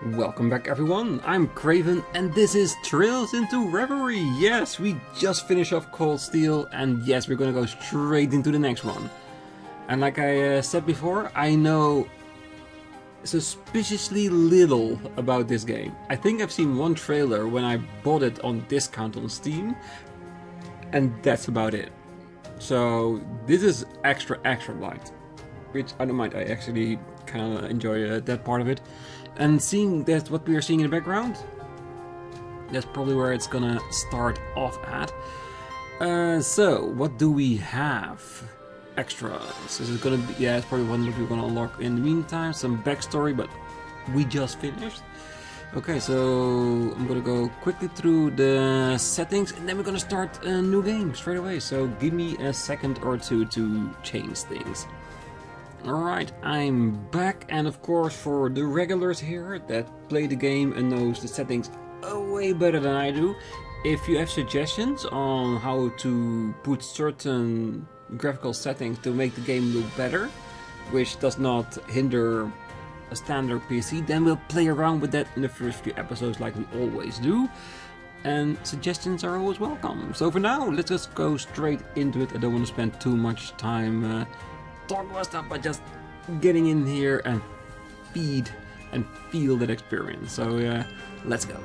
Welcome back everyone, I'm Craven and this is Trails into Reverie. Yes, we just finished off Cold Steel and yes, we're gonna go straight into the next one. And like I said before, I know suspiciously little about this game. I think I've seen one trailer when I bought it on discount on Steam and that's about it. So this is extra light, which I don't mind. I actually kind of enjoy that part of it. And seeing that what we are seeing in the background, that's probably where it's gonna start off at. So what do we have? Extras. Is it gonna be? Yeah, it's probably one that we're gonna unlock in the meantime. Some backstory, but we just finished. Okay, so I'm gonna go quickly through the settings, and then we're gonna start a new game straight away. So give me a second or two to change things. Alright, I'm back, and of course for the regulars here that play the game and knows the settings way better than I do, if you have suggestions on how to put certain graphical settings to make the game look better, which does not hinder a standard PC, then we'll play around with that in the first few episodes like we always do. And suggestions are always welcome. So for now, let's just go straight into it. I don't want to spend too much time talking about stuff, but just getting in here and feed and feel that experience. So let's go.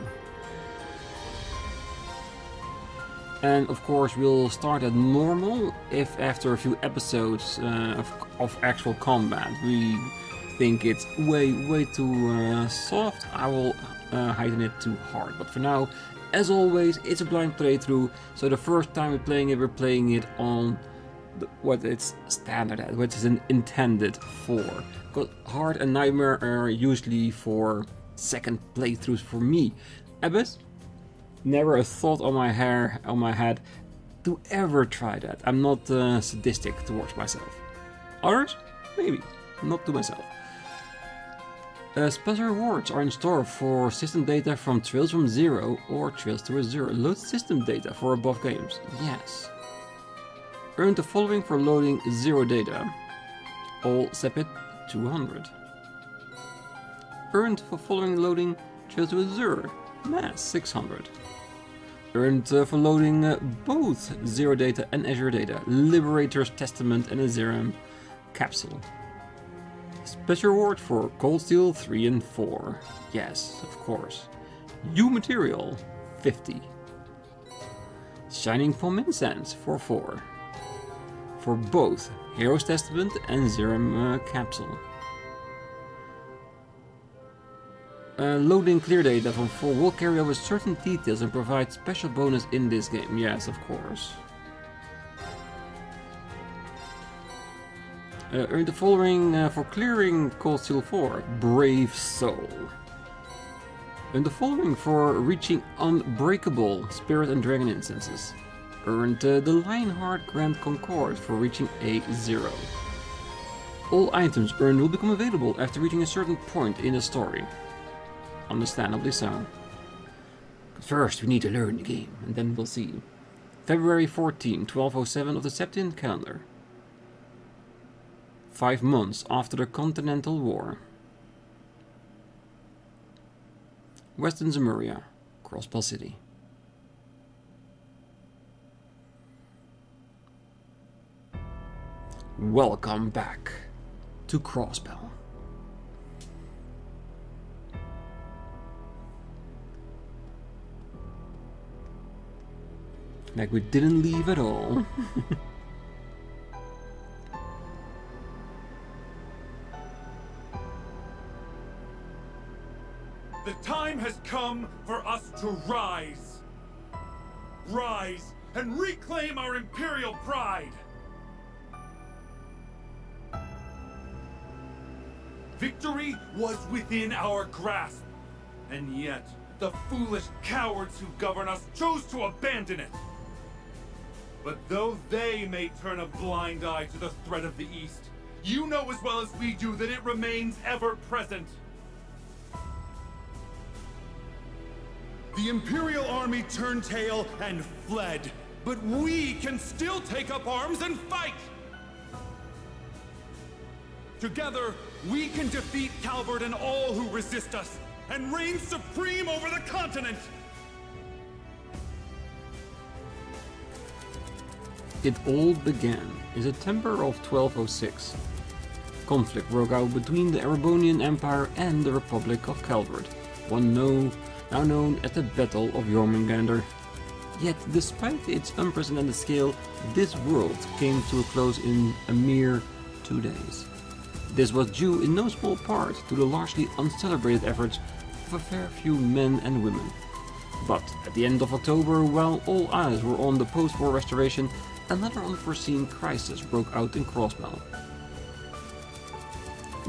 And of course we'll start at normal. If after a few episodes of actual combat we think it's way too soft, I will heighten it to hard. But for now, as always, it's a blind playthrough, so the first time we're playing it on what it's standard at, which is intended for. Because hard and nightmare are usually for second playthroughs for me. Abyss, never a thought on my head to ever try that. I'm not sadistic towards myself. Others, maybe, not to myself. Special rewards are in store for system data from Trails from Zero or Trails to Azure. Load system data for above games. Yes. Earn the following for loading zero data. All Sepit 200. Earned for following loading Trails to Azure. Mass 600. Earned for loading both zero data and Azure data. Liberator's Testament and a Zerum capsule. Special reward for Cold Steel 3 and 4. Yes, of course. U material 50. Shining Foam Incense for 4. For both Hero's Testament and Zerum capsule. Loading clear data from 4 will carry over certain details and provide special bonus in this game. Yes, of course. Earn the following for clearing Cold Steel 4. Brave Soul. Earn the following for reaching Unbreakable Spirit and Dragon Instances. Earned the Lionheart Grand Concord for reaching A0. All items earned will become available after reaching a certain point in the story. Understandably so. First we need to learn the game, and then we'll see. February 14, 1207 of the Septian calendar. 5 months after the Continental War. Western Zemuria, Crossbell City. Welcome back to Crossbell. Like we didn't leave at all. The time has come for us to rise. Rise and reclaim our imperial pride. Victory was within our grasp, and yet the foolish cowards who govern us chose to abandon it. But though they may turn a blind eye to the threat of the East, you know as well as we do that it remains ever present. The Imperial Army turned tail and fled, but we can still take up arms and fight! Together, we can defeat Calvert and all who resist us, and reign supreme over the continent! It all began in September of 1206. Conflict broke out between the Erebonian Empire and the Republic of Calvert, now known as the Battle of Jormungandr. Yet, despite its unprecedented scale, this world came to a close in a mere 2 days. This was due in no small part to the largely uncelebrated efforts of a fair few men and women. But at the end of October, while all eyes were on the post-war restoration, another unforeseen crisis broke out in Crossbell.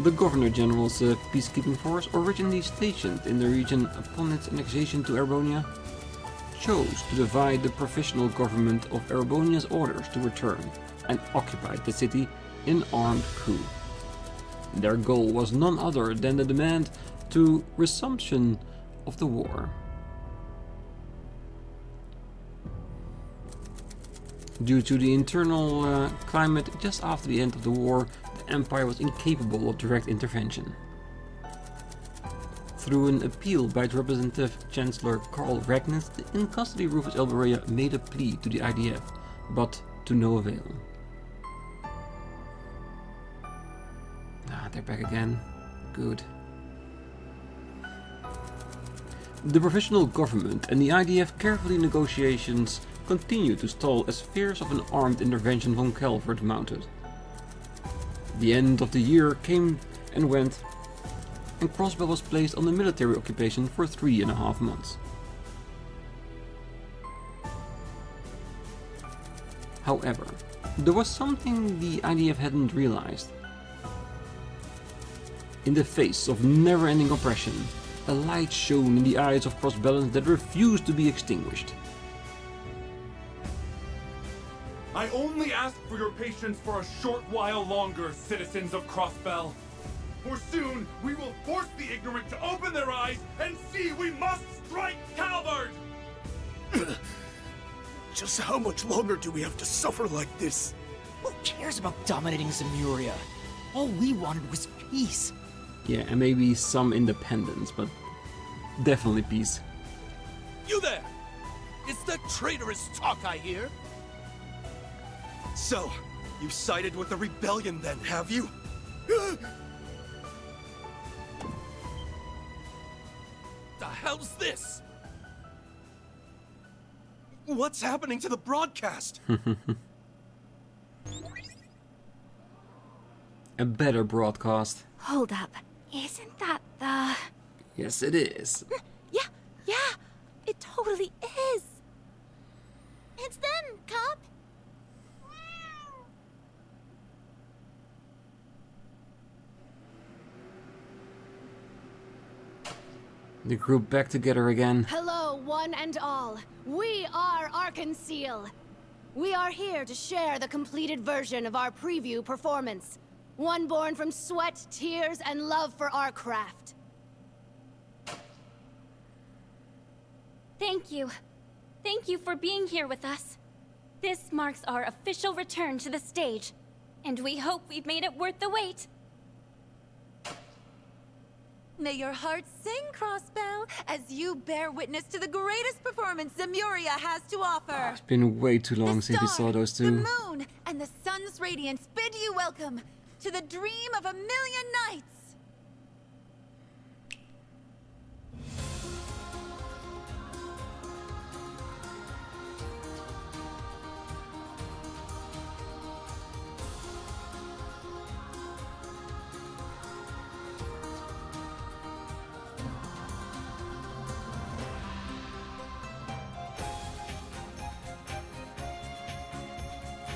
The Governor-General's peacekeeping force, originally stationed in the region upon its annexation to Erebonia, chose to divide the provisional government of Erebonia's orders to return and occupied the city in armed coup. Their goal was none other than the demand to resumption of the war. Due to the internal climate just after the end of the war, the Empire was incapable of direct intervention. Through an appeal by its representative Chancellor Karl Regnitz, the in-custody Rufus Elberea made a plea to the IDF, but to no avail. They're back again. Good. The provisional government and the IDF carefully negotiations continued to stall as fears of an armed intervention from Calvert mounted. The end of the year came and went, and Crossbell was placed on the military occupation for 3.5 months. However, there was something the IDF hadn't realized. In the face of never-ending oppression, a light shone in the eyes of Crossbellans that refused to be extinguished. I only ask for your patience for a short while longer, citizens of Crossbell. For soon, we will force the ignorant to open their eyes and see we must strike Calvert! Just how much longer do we have to suffer like this? Who cares about dominating Zemuria? All we wanted was peace. Yeah, and maybe some independence, but definitely peace. You there! It's that traitorous talk I hear! So, you sided with the rebellion then, have you? The hell's this? What's happening to the broadcast? A better broadcast. Hold up. Isn't that the... Yes, it is. Yeah, it totally is. It's them, Cub. The group back together again. Hello, one and all. We are Arkanseel. We are here to share the completed version of our preview performance. One born from sweat, tears, and love for our craft. Thank you. Thank you for being here with us. This marks our official return to the stage, and we hope we've made it worth the wait. May your heart sing, Crossbell, as you bear witness to the greatest performance Zemuria has to offer. It's been way too long since we saw those two. The moon and the sun's radiance bid you welcome to the dream of a million nights.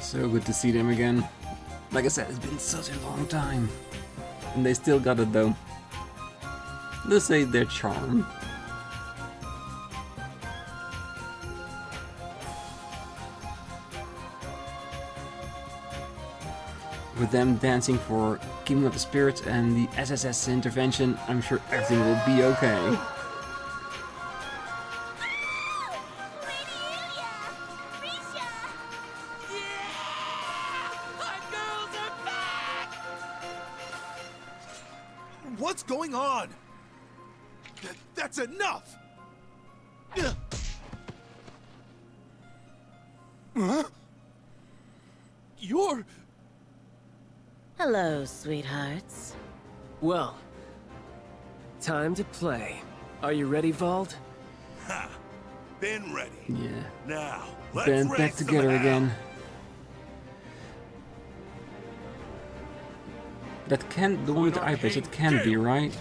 So good to see them again. Like I said, it's been such a long time. And they still got it though. Let's say their charm. With them dancing for keeping up the spirits and the SSS intervention, I'm sure everything will be okay. going on? That's enough! Huh? You're... Hello, sweethearts. Well, time to play. Are you ready, Vald? Ha! Been ready. Yeah. Now, let's Band back race them together out. again. That can, the one with the eye patch, it can be, right?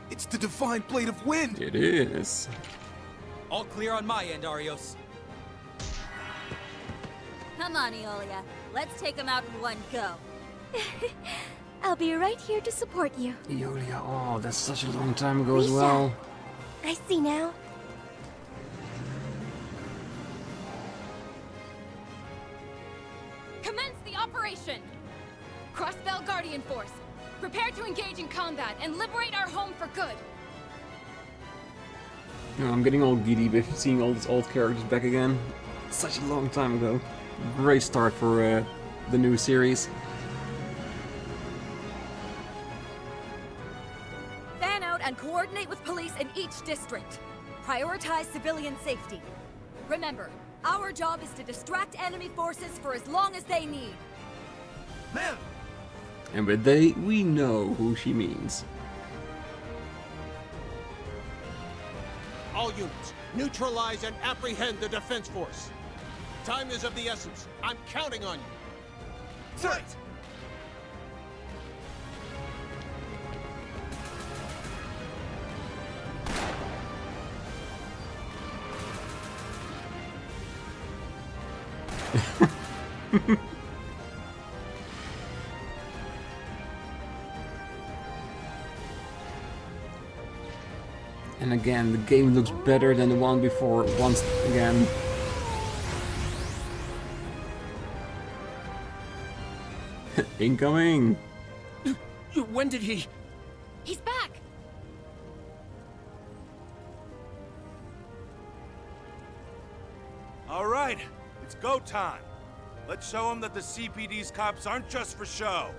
It's the divine blade of wind! It is. All clear on my end, Arios. Come on, Eolia. Let's take them out in one go. I'll be right here to support you. Eolia, oh, that's such a long time ago as We well. I see now. Commence the operation! Crossbell Guardian Force, prepare to engage in combat and liberate our home for good! You know, I'm getting all giddy with seeing all these old characters back again. Such a long time ago. Great start for the new series. Fan out and coordinate with police in each district. Prioritize civilian safety. Remember, our job is to distract enemy forces for as long as they need. Man! And with they, we know who she means. All units, neutralize and apprehend the defense force. Time is of the essence. I'm counting on you. Right! And again, the game looks better than the one before once again. Incoming! When did he... He's back! All right, it's go time. Let's show them that the CPD's cops aren't just for show.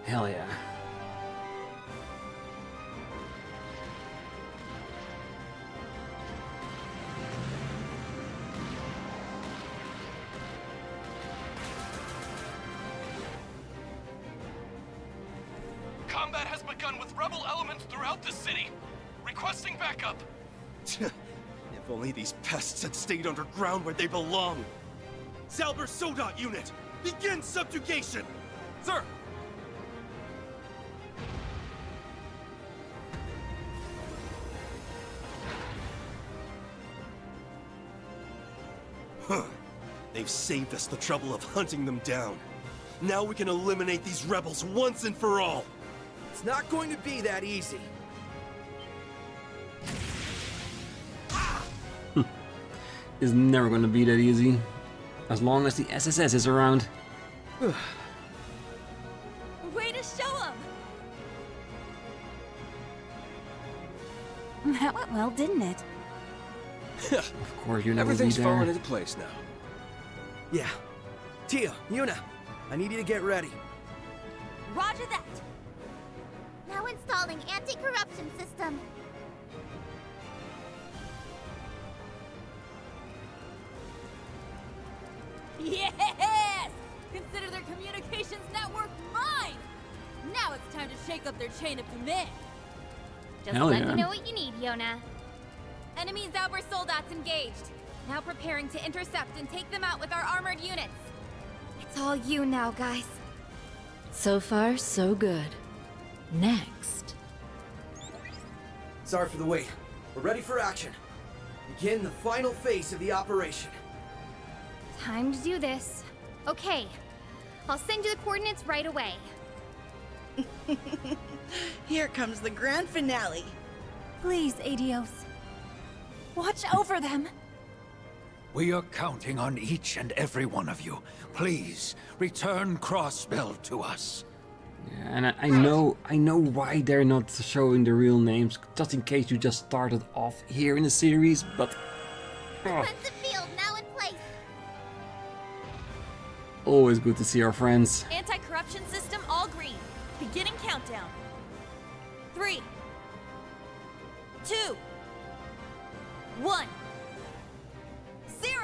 Hell yeah. Combat has begun with rebel elements throughout the city. Requesting backup. If only these pests had stayed underground where they belong. Zalber Sodat unit, begin subjugation! Sir! Huh. They've saved us the trouble of hunting them down. Now we can eliminate these rebels once and for all. It's not going to be that easy. It's never gonna be that easy. As long as the SSS is around. Way to show them! That went well, didn't it? Of course, you never be Everything's falling there. into place now. Yeah. Tia, Yuna, I need you to get ready. Roger that! Now installing anti-corruption system. Yes! Consider their communications network mine! Now it's time to shake up their chain of command. Just Hell let yeah. me know what you need, Yona. Enemy Zalber soldats engaged. Now preparing to intercept and take them out with our armored units. It's all you now, guys. So far, so good. Next. Sorry for the wait. We're ready for action. Begin the final phase of the operation. Time to do this. Okay. I'll send you the coordinates right away. Here comes the grand finale. Please, Adios. Watch over them. We are counting on each and every one of you. Please, return Crossbell to us. Yeah, and I know why they're not showing the real names, just in case you just started off here in the series, but... Defensive field now in place. Always good to see our friends. Anti-corruption system all green. Beginning countdown. 3, 2, 1, 0.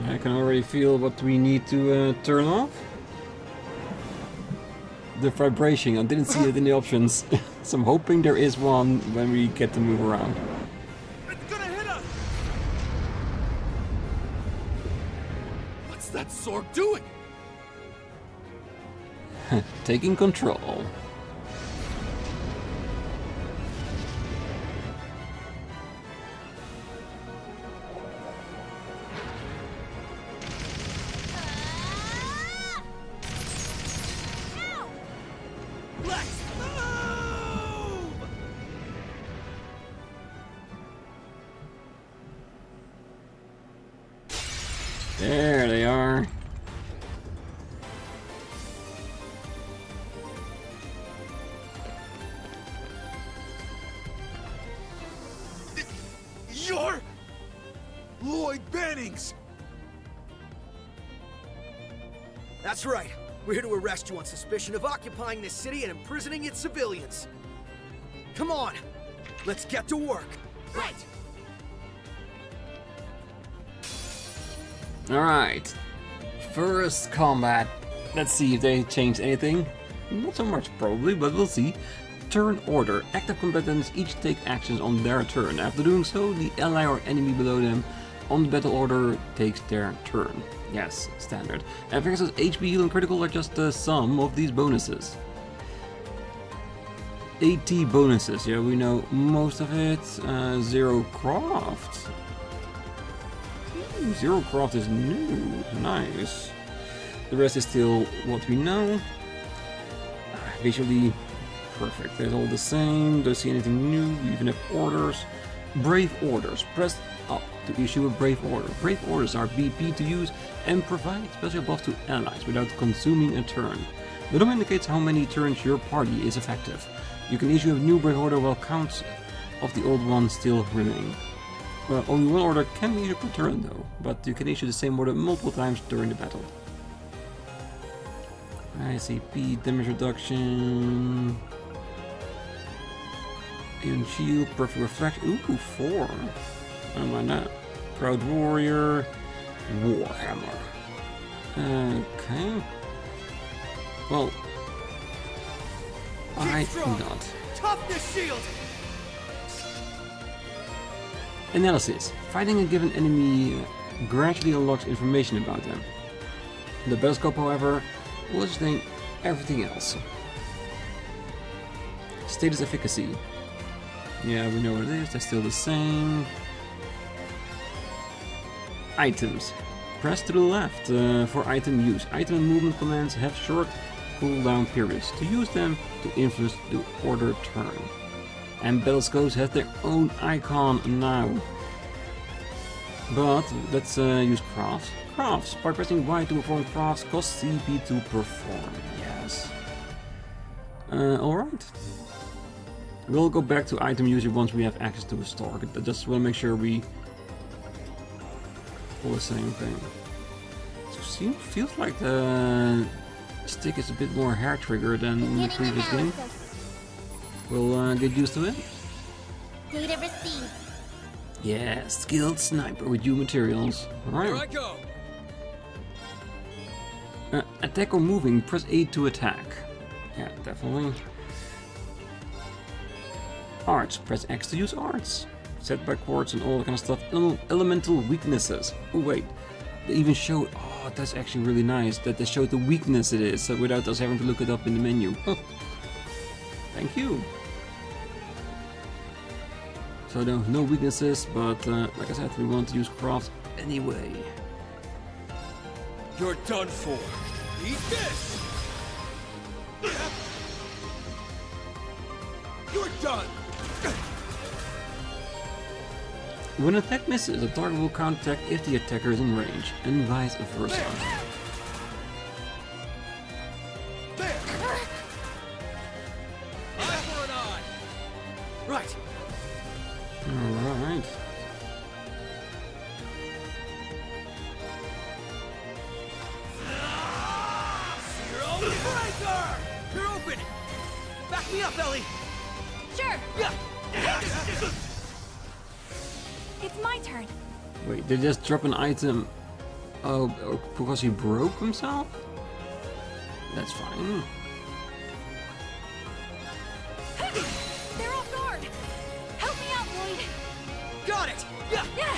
I can already feel what we need to turn off. The vibration, I didn't see it in the options. So I'm hoping there is one when we get to move around. It's gonna hit us! What's that sword doing? Taking control. Let's move! There they are. You're Lloyd Bannings! That's right. We're here to arrest you on suspicion of occupying this city and imprisoning its civilians. Come on, let's get to work. Right! Alright. First combat. Let's see if they changed anything. Not so much probably, but we'll see. Turn order. Active combatants each take actions on their turn. After doing so, the ally or enemy below them on the battle order takes their turn. Yes, standard. And versus HP, heal, and critical are just the sum of these bonuses. AT bonuses, yeah, we know most of it. Zero craft. Zero craft is new. Nice. The rest is still what we know. Visually perfect. It's all the same. Don't see anything new. We even have orders. Brave orders. Press up to issue a brave order. Brave orders are BP to use and provide special buffs to allies without consuming a turn. The number indicates how many turns your party is effective. You can issue a new brave order while counts of the old one still remain. Only one order can be issued per turn though, but you can issue the same order multiple times during the battle. ICP, damage reduction, Iron Shield, Perfect Reflection, ooh, 4. I don't mind that. Proud Warrior, Warhammer. Okay. Well, I think not. Toughness shield! Analysis. Fighting a given enemy gradually unlocks information about them. The battle scope, however, will explain everything else. Status efficacy. Yeah, we know what it is. That's still the same. Items. Press to the left for item use. Item and movement commands have short cooldown periods. To use them to influence the order turn. And battle scopes have their own icon now. But let's use crafts. Crafts. By pressing Y to perform crafts cost CP to perform. Yes. Alright. We'll go back to item user once we have access to a store. I just want to make sure we pull the same thing. So feels like the stick is a bit more hair trigger than in the previous game. We'll get used to it. Data received. Yeah, skilled sniper with new materials. Alright. Here I go! Attack or moving, press A to attack. Yeah, definitely. Arts, press X to use arts. Set by quartz and all that kind of stuff. Elemental weaknesses. Oh wait, they even show. Oh, that's actually really nice that they showed the weakness it is, so without us having to look it up in the menu. Huh. Thank you. So no weaknesses, but like I said, we want to use craft anyway. You're done for. Eat this! You're done! When an attack misses, the target will counterattack if the attacker is in range, and vice versa. Eye for an eye. Right. Alright. Breaker! You're open! Back me up, Ellie! Sure. Yeah. It's my turn. Wait, they just drop an item. Oh, because he broke himself? That's fine. They're off guard. Help me out, Lloyd. Got it! Yeah!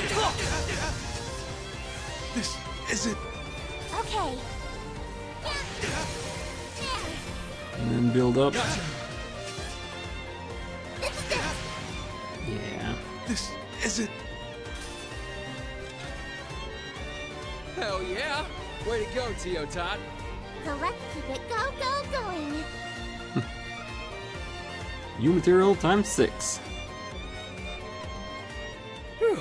This isn't... Okay. And then build up. Gotcha. Yeah. This isn't... Hell yeah! Way to go, Tio Tot. So let's keep it going. U material times 6. Whew.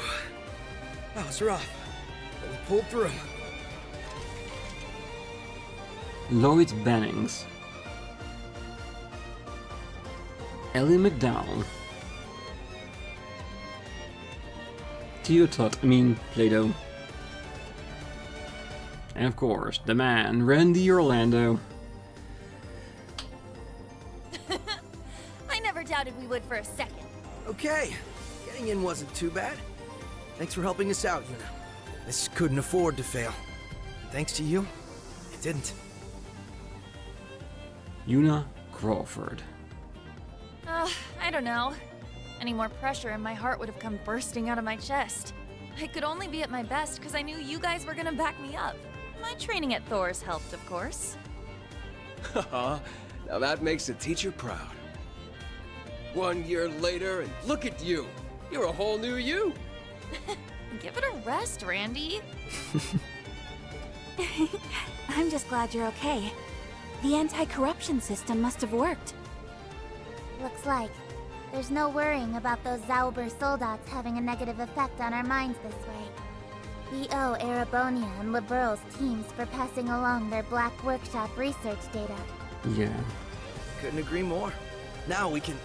That was rough, but we pulled through. Lloyd Bannings. Ellie McDowell. Tio Tot, Plato. And of course, the man, Randy Orlando. I never doubted we would for a second. Okay, getting in wasn't too bad. Thanks for helping us out, Yuna. This couldn't afford to fail. And thanks to you, it didn't. Yuna Crawford. I don't know. Any more pressure and my heart would have come bursting out of my chest. I could only be at my best because I knew you guys were gonna back me up. My training at Thor's helped, of course. Haha, now that makes a teacher proud. 1 year later, and look at you. You're a whole new you. Give it a rest, Randy. I'm just glad you're okay. The anti-corruption system must have worked. Looks like. There's no worrying about those Zauber soldats having a negative effect on our minds this way. We owe Erebonia and Liberal's teams for passing along their Black Workshop research data. Yeah. Couldn't agree more. Now we can...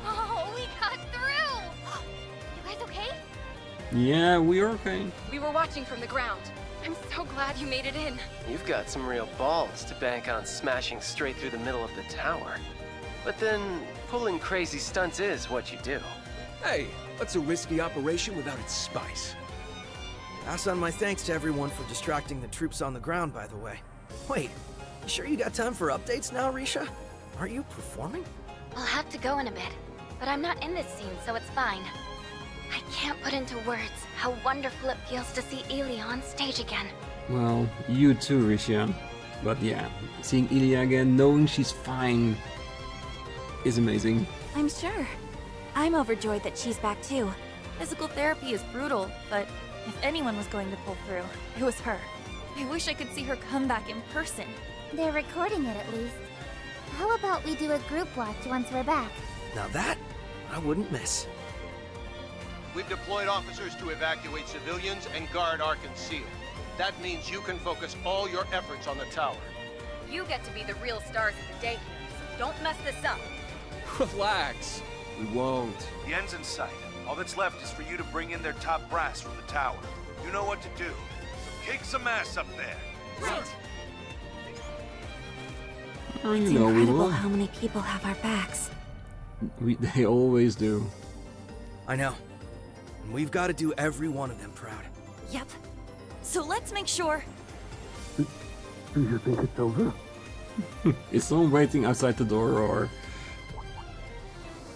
Oh, we got through! You guys okay? Yeah, we're okay. We were watching from the ground. I'm so glad you made it in. You've got some real balls to bank on smashing straight through the middle of the tower. But then, pulling crazy stunts is what you do. Hey, what's a risky operation without its spice? Pass on my thanks to everyone for distracting the troops on the ground, by the way. Wait, you sure you got time for updates now, Risha? Aren't you performing? I'll have to go in a bit, but I'm not in this scene, so it's fine. I can't put into words how wonderful it feels to see Elia on stage again. Well, you too, Risha. But yeah, seeing Elia again, knowing she's fine, is amazing. I'm sure. I'm overjoyed that she's back too. Physical therapy is brutal, but if anyone was going to pull through, it was her. I wish I could see her come back in person. They're recording it at least. How about we do a group watch once we're back? Now that, I wouldn't miss. We've deployed officers to evacuate civilians and guard our conceal. That means you can focus all your efforts on the tower. You get to be the real stars of the day here, so don't mess this up. Relax. We won't. The end's in sight. All that's left is for you to bring in their top brass from the tower. You know what to do. So kick some ass up there. Right. Oh, It's you know we incredible will. how many people have our backs. They always do. I know. And we've got to do every one of them proud. Yep. So let's make sure. Do you think it's over? Is someone waiting outside the door, or...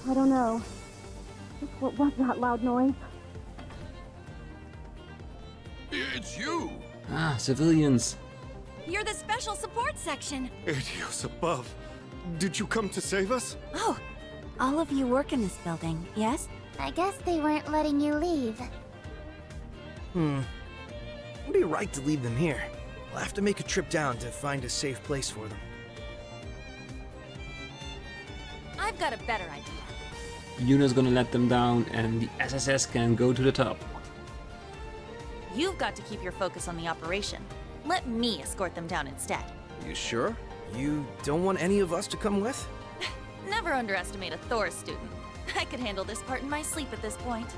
I don't know. What was that loud noise? It's you! Ah, civilians. You're the special support section. Adios above. Did you come to save us? Oh, all of you work in this building, yes? I guess they weren't letting you leave. Would be right to leave them here. We'll have to make a trip down to find a safe place for them. I've I've got a better idea. Yuna's gonna let them down and the SSS can go to the top. You've got to keep your focus on the operation. Let me escort them down instead. You sure? You don't want any of us to come with? Never underestimate a Thor student. I could handle this part in my sleep at this point.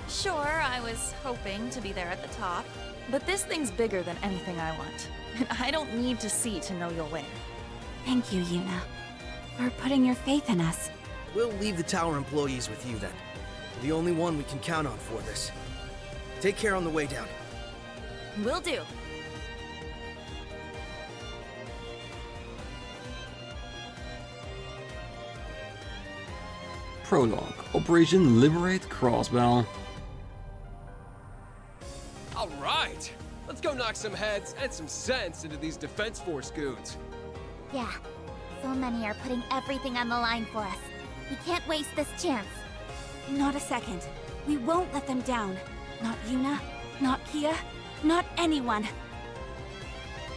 Sure, I was hoping to be there at the top, but this thing's bigger than anything I want. And I don't need to see to know you'll win. Thank you, Yuna, for putting your faith in us. We'll leave the tower employees with you then. You're the only one we can count on for this. Take care on the way down. Will do. Prologue. Operation Liberate Crossbell. Alright! Let's go knock some heads and some sense into these Defense Force goons. Yeah, so many are putting everything on the line for us. We can't waste this chance. Not a second. We won't let them down. Not Yuna, not Kia, not anyone.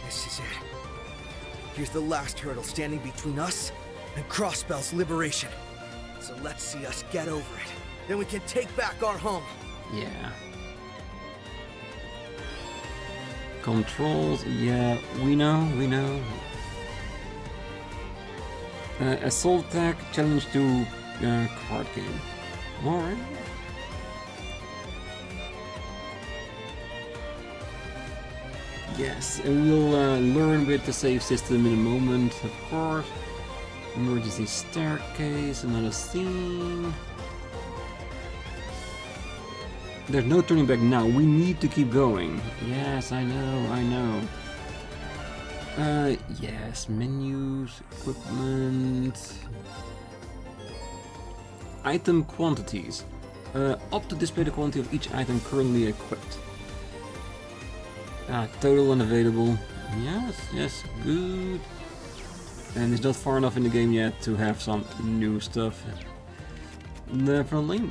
This is it. Here's the last hurdle standing between us and Crossbell's liberation. So let's see us get over it. Then we can take back our home. Yeah. Controls, yeah, we know. Assault attack, challenge to card game. Alright. Yes, and we'll learn with the save system in a moment, of course. Emergency staircase, another scene. There's no turning back now, we need to keep going. Yes, I know. Yes, menus, equipment. Item quantities. Opt to display the quantity of each item currently equipped. Total unavailable. Yes, good. And it's not far enough in the game yet to have some new stuff. Definitely.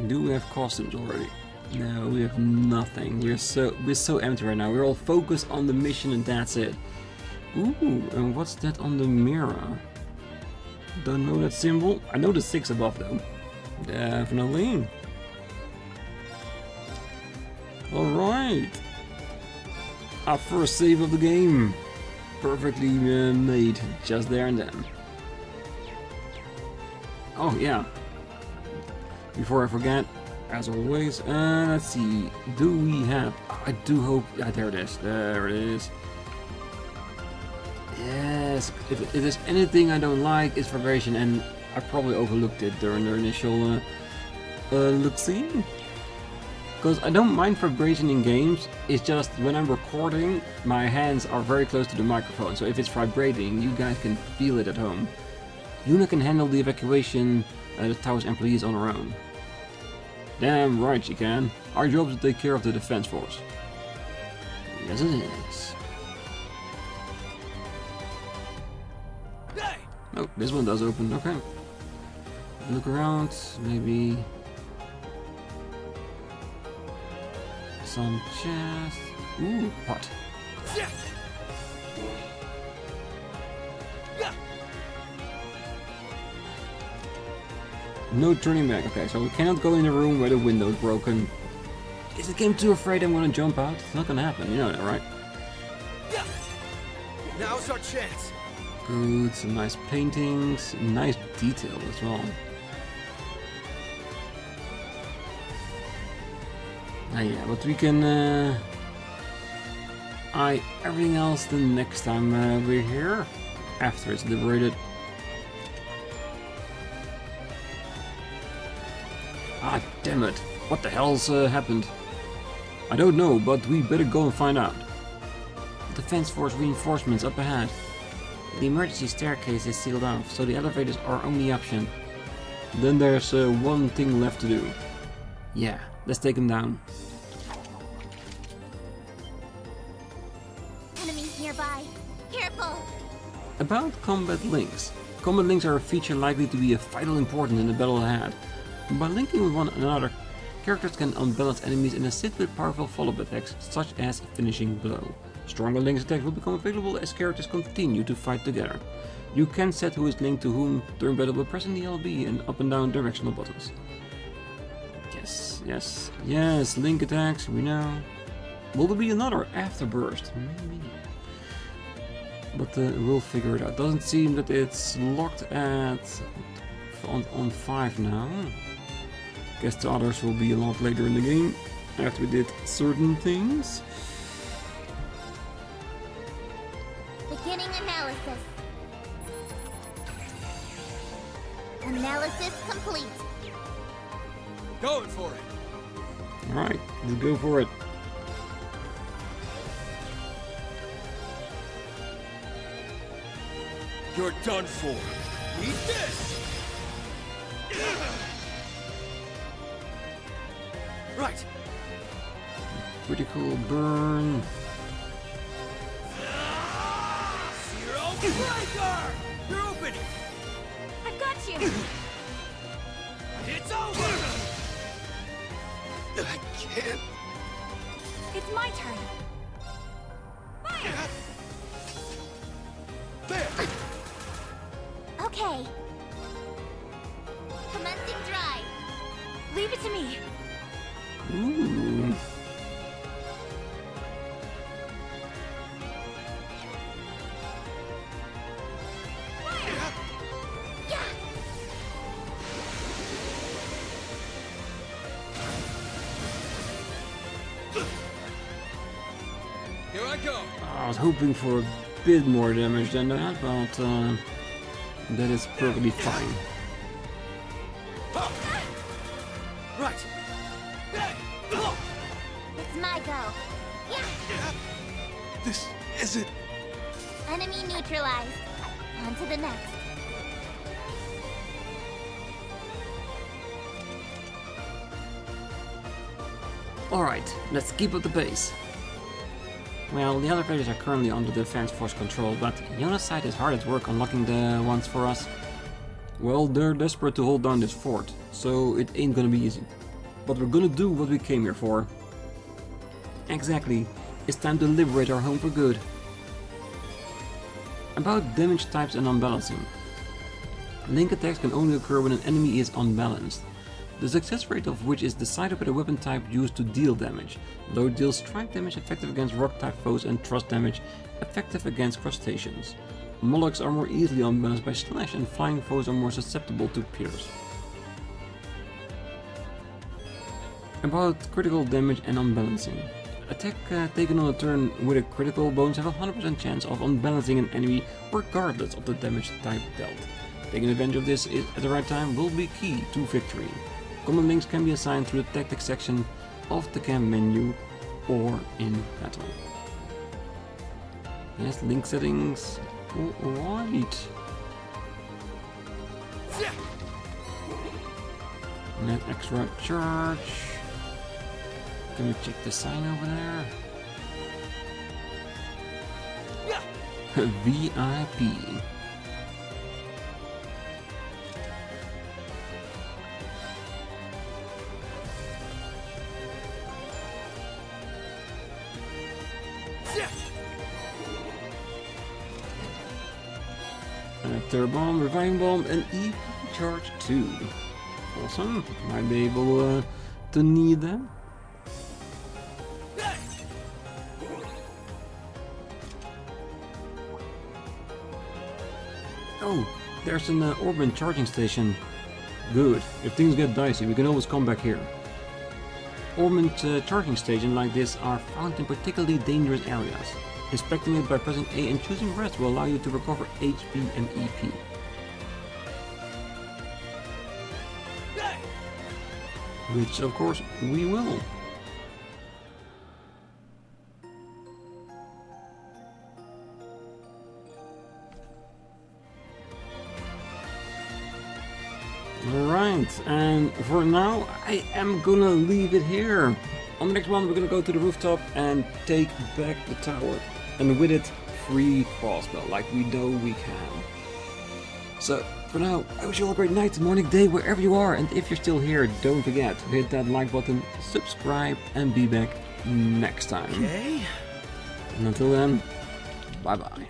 Do we have costumes already? No, we have nothing. We're so empty right now. We're all focused on the mission and that's it. Ooh, and what's that on the mirror? Don't know that symbol. I know the 6 above though. Definitely. Alright. Our first save of the game. Perfectly made. Just there and then. Oh yeah. Before I forget, as always, let's see. Do we have... I do hope... Yeah, there it is. There it is. Yes. If there's anything I don't like, it's vibration, and I probably overlooked it during the initial look-see. Because I don't mind vibration in games, it's just when I'm recording, my hands are very close to the microphone, so if it's vibrating, you guys can feel it at home. Yuna can handle the evacuation the tower's employees on her own. Damn right she can. Our job is to take care of the defense force. Yes it is. Oh, this one does open, okay. Look around, maybe... some chest. Ooh, pot. No turning back. Okay, so we cannot go in the room where the window's broken. Is the game too afraid I'm gonna jump out? It's not gonna happen, you know that, right? Now's our chance. Good, some nice paintings, nice detail as well. Yeah, but we can eye everything else the next time we're here, after it's liberated. Ah, damn it. What the hell's happened? I don't know, but we better go and find out. Defense Force reinforcements up ahead. The emergency staircase is sealed off, so the elevators are our only option. Then there's one thing left to do. Yeah, let's take him down. Enemies nearby. Careful! About combat links. Combat links are a feature likely to be of vital importance in the battle ahead. By linking with one another, characters can unbalance enemies and assist with powerful follow-up attacks, such as finishing blow. Stronger links attacks will become available as characters continue to fight together. You can set who is linked to whom during battle by pressing the LB and up and down directional buttons. Yes, yes, yes, link attacks, we know. Will there be another afterburst? Maybe. But we'll figure it out. Doesn't seem that it's locked at on 5 now. Guess the others will be a lot later in the game after we did certain things. Beginning analysis. Analysis complete. Going for it. Alright, let's go for it. You're done for. Eat this! Right. Critical burn. Zero breaker! You're open! I've got you! It's over! I can't. It's my turn. Fire! There! Okay. Commencing drive. Leave it to me. Ooh. Here I go. I was hoping for a bit more damage than that, but that is perfectly fine. Right. It's my go. Yeah. This isn't. Enemy neutralized. On to the next. Alright, let's keep up the pace. Well, the other players are currently under defense force control, but Genocide is hard at work unlocking the ones for us. Well, they're desperate to hold down this fort, so it ain't gonna be easy. But we're gonna do what we came here for. Exactly, it's time to liberate our home for good. About damage types and unbalancing. Link attacks can only occur when an enemy is unbalanced, the success rate of which is decided by the weapon type used to deal damage. Low deals strike damage effective against rock type foes and thrust damage effective against crustaceans. Molochs are more easily unbalanced by slash and flying foes are more susceptible to pierce. About critical damage and unbalancing. Attack taken on a turn with a critical bonus have a 100% chance of unbalancing an enemy regardless of the damage type dealt. Taking advantage of this at the right time will be key to victory. Command links can be assigned through the tactics section of the camp menu or in battle. Yes, link settings. Alright. Net extra charge. Can we check the sign over there? VIP. Third bomb, reviving bomb, and EP charge 2. Awesome. Might be able to need them. Oh, there's an Orban charging station. Good. If things get dicey, we can always come back here. Orban charging stations like this are found in particularly dangerous areas. Inspecting it by pressing A and choosing rest will allow you to recover HP and EP. Which, of course, we will. Alright, and for now, I am gonna leave it here. On the next one, we're gonna go to the rooftop and take back the tower. And with it, free Crossbell, like we know we can. So, for now, I wish you all a great night, morning, day, wherever you are. And if you're still here, don't forget to hit that like button, subscribe, and be back next time. Okay. And until then, bye-bye.